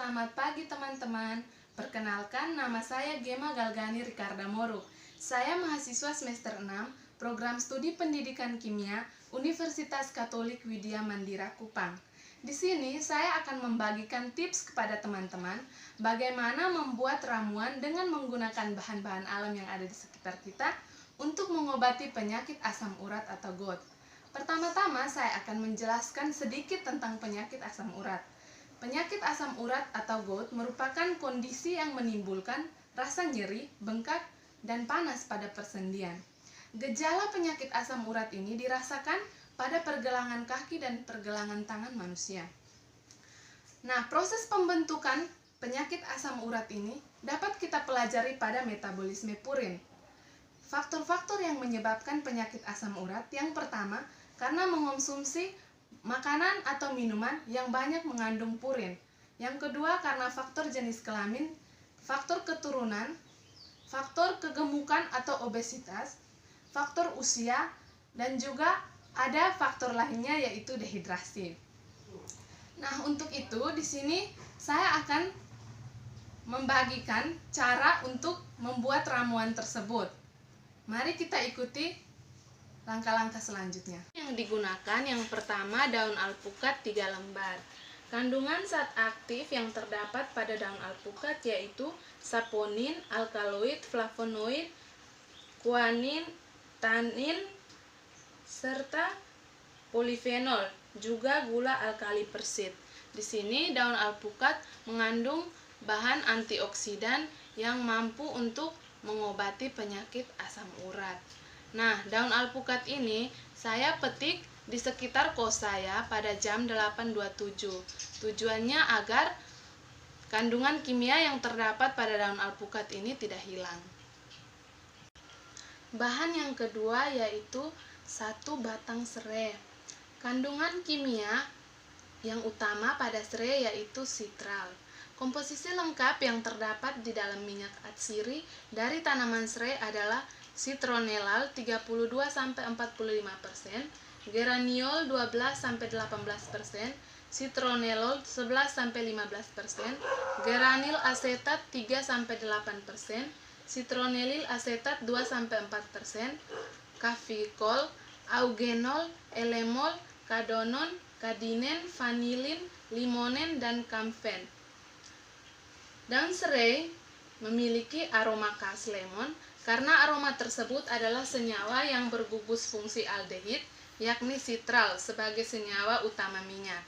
Selamat pagi teman-teman. Perkenalkan, nama saya Gema Galgani Ricarda Moro. Saya mahasiswa semester 6, Program Studi Pendidikan Kimia, Universitas Katolik Widya Mandira Kupang. Di sini saya akan membagikan tips kepada teman-teman bagaimana membuat ramuan dengan menggunakan bahan-bahan alam yang ada di sekitar kita untuk mengobati penyakit asam urat atau GOUT. Pertama-tama saya akan menjelaskan sedikit tentang penyakit asam urat. Penyakit asam urat atau GOUT merupakan kondisi yang menimbulkan rasa nyeri, bengkak, dan panas pada persendian. Gejala penyakit asam urat ini dirasakan pada pergelangan kaki dan pergelangan tangan manusia. Nah, proses pembentukan penyakit asam urat ini dapat kita pelajari pada metabolisme purin. Faktor-faktor yang menyebabkan penyakit asam urat, yang pertama, karena mengonsumsi makanan atau minuman yang banyak mengandung purin. Yang kedua, karena faktor jenis kelamin, faktor keturunan, faktor kegemukan atau obesitas, faktor usia, dan juga ada faktor lainnya yaitu dehidrasi. Nah, untuk itu di sini saya akan membagikan cara untuk membuat ramuan tersebut. Mari kita ikuti langkah-langkah selanjutnya. Yang digunakan yang pertama daun alpukat 3 lembar. Kandungan zat aktif yang terdapat pada daun alpukat yaitu saponin, alkaloid, flavonoid, guanin, tanin, serta polifenol, juga gula alkali persit. Di sini daun alpukat mengandung bahan antioksidan yang mampu untuk mengobati penyakit asam urat. Nah, daun alpukat ini saya petik di sekitar kos saya pada jam 8.27. Tujuannya agar kandungan kimia yang terdapat pada daun alpukat ini tidak hilang. Bahan yang kedua yaitu 1 batang serai. Kandungan kimia yang utama pada serai yaitu sitral. Komposisi lengkap yang terdapat di dalam minyak atsiri dari tanaman serai adalah citronellal 32-45%, geraniol 12-18%, citronellol 11-15%, geranil asetat 3-8%, citronellil asetat 2-4%, kafikol, augenol, elemol, kadonon, kadinen, vanilin, limonen, dan kamfen. Daun serai memiliki aroma khas lemon karena aroma tersebut adalah senyawa yang bergugus fungsi aldehid, yakni sitral sebagai senyawa utama minyak.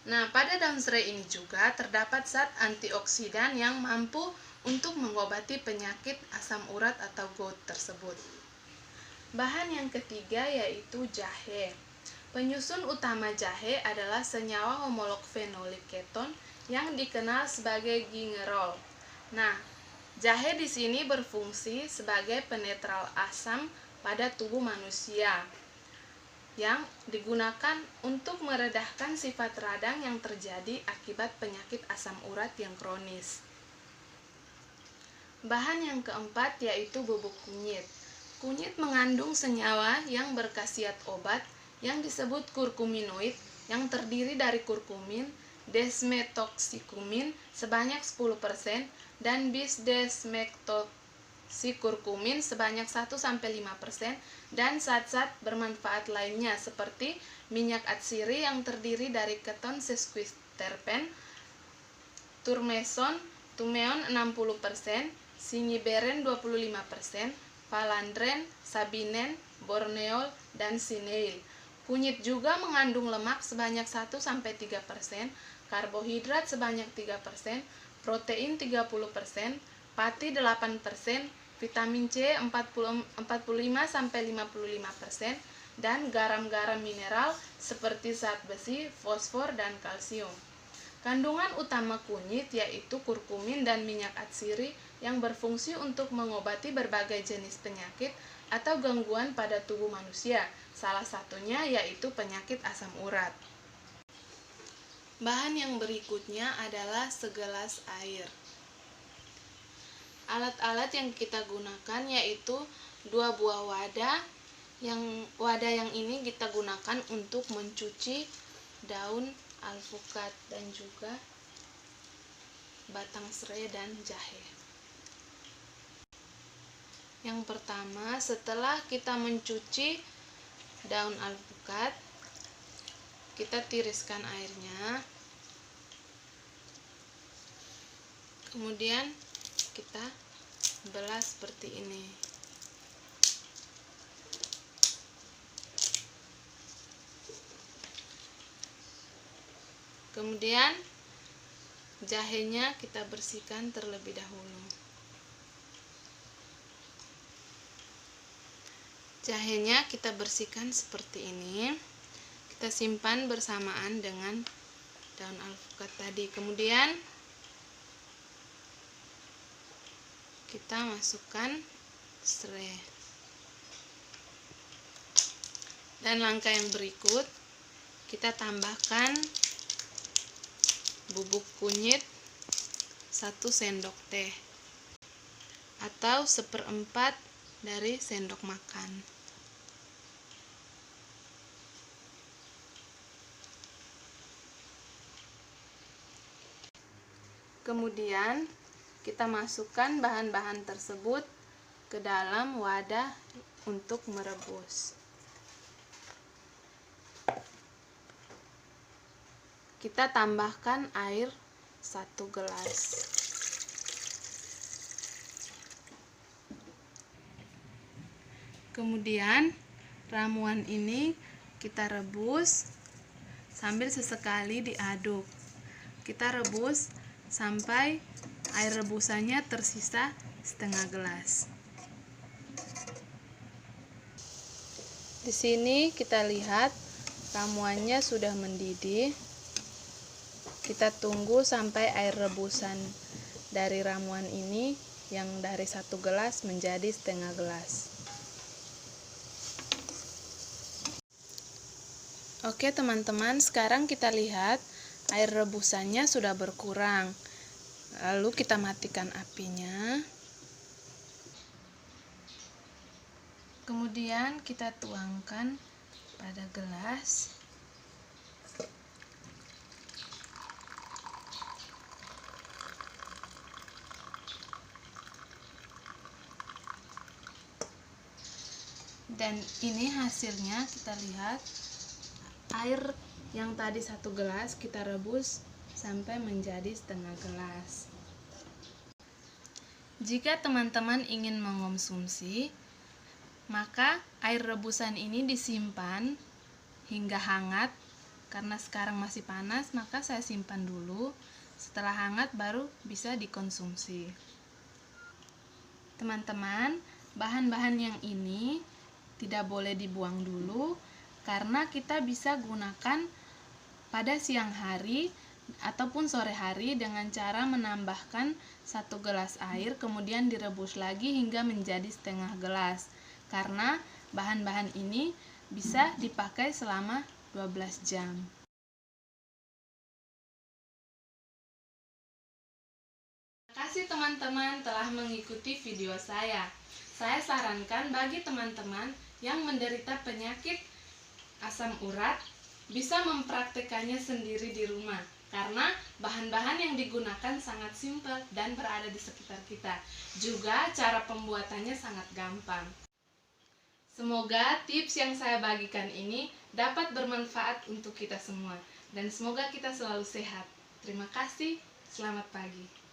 Nah, pada daun serai ini juga terdapat zat antioksidan yang mampu untuk mengobati penyakit asam urat atau GOUT tersebut. Bahan yang ketiga yaitu jahe. Penyusun utama jahe adalah senyawa homolog fenolik keton yang dikenal sebagai gingerol. Nah, jahe di sini berfungsi sebagai penetral asam pada tubuh manusia yang digunakan untuk meredahkan sifat radang yang terjadi akibat penyakit asam urat yang kronis. Bahan yang keempat yaitu bubuk kunyit. Kunyit mengandung senyawa yang berkhasiat obat yang disebut kurkuminoid yang terdiri dari kurkumin, desmetoxycumin sebanyak 10% dan bis-desmetoxycurcumin sebanyak 1-5% dan zat-zat bermanfaat lainnya seperti minyak atsiri yang terdiri dari keton sesquiterpen, turmeson, tumeon 60%, sinyiberen 25%, falandren, sabinen, borneol, dan sineil. Kunyit juga mengandung lemak sebanyak 1-3%, karbohidrat sebanyak 3%, protein 30%, pati 8%, vitamin C 45-55%, dan garam-garam mineral seperti zat besi, fosfor, dan kalsium. Kandungan utama kunyit yaitu kurkumin dan minyak atsiri yang berfungsi untuk mengobati berbagai jenis penyakit atau gangguan pada tubuh manusia, salah satunya yaitu penyakit asam urat. Bahan yang berikutnya adalah segelas air. Alat-alat yang kita gunakan yaitu 2 buah wadah. Wadah yang ini kita gunakan untuk mencuci daun alpukat dan juga batang serai dan jahe. Yang pertama, setelah kita mencuci daun alpukat, kita tiriskan airnya. Kemudian kita belah seperti ini. Kemudian jahenya kita bersihkan terlebih dahulu. Jahenya kita bersihkan seperti ini. Kita simpan bersamaan dengan daun alpukat tadi. Kemudian kita masukkan serai. Dan langkah yang berikut, kita tambahkan bubuk kunyit 1 sendok teh atau 1/4 dari sendok makan. Kemudian kita masukkan bahan-bahan tersebut ke dalam wadah untuk merebus. Kita tambahkan air 1 gelas. Kemudian ramuan ini kita rebus sambil sesekali diaduk. Kita rebus sampai air rebusannya tersisa setengah gelas. Di sini kita lihat ramuannya sudah mendidih. Kita tunggu sampai air rebusan dari ramuan ini yang dari 1 gelas menjadi setengah gelas. Oke teman-teman, sekarang kita lihat air rebusannya sudah berkurang. Lalu kita matikan apinya. Kemudian kita tuangkan pada gelas. Dan ini hasilnya, kita lihat air yang tadi 1 gelas kita rebus sampai menjadi setengah gelas. Jika teman-teman ingin mengonsumsi, maka air rebusan ini disimpan hingga hangat. Karena sekarang masih panas, maka saya simpan dulu. Setelah hangat baru bisa dikonsumsi. Teman-teman, bahan-bahan yang ini tidak boleh dibuang dulu, karena kita bisa gunakan pada siang hari ataupun sore hari dengan cara menambahkan 1 gelas air, kemudian direbus lagi hingga menjadi setengah gelas. Karena bahan-bahan ini bisa dipakai selama 12 jam. Terima kasih teman-teman telah mengikuti video saya. Saya sarankan bagi teman-teman yang menderita penyakit asam urat bisa mempraktekannya sendiri di rumah, karena bahan-bahan yang digunakan sangat simpel dan berada di sekitar kita. Juga cara pembuatannya sangat gampang. Semoga tips yang saya bagikan ini dapat bermanfaat untuk kita semua, dan semoga kita selalu sehat. Terima kasih, selamat pagi.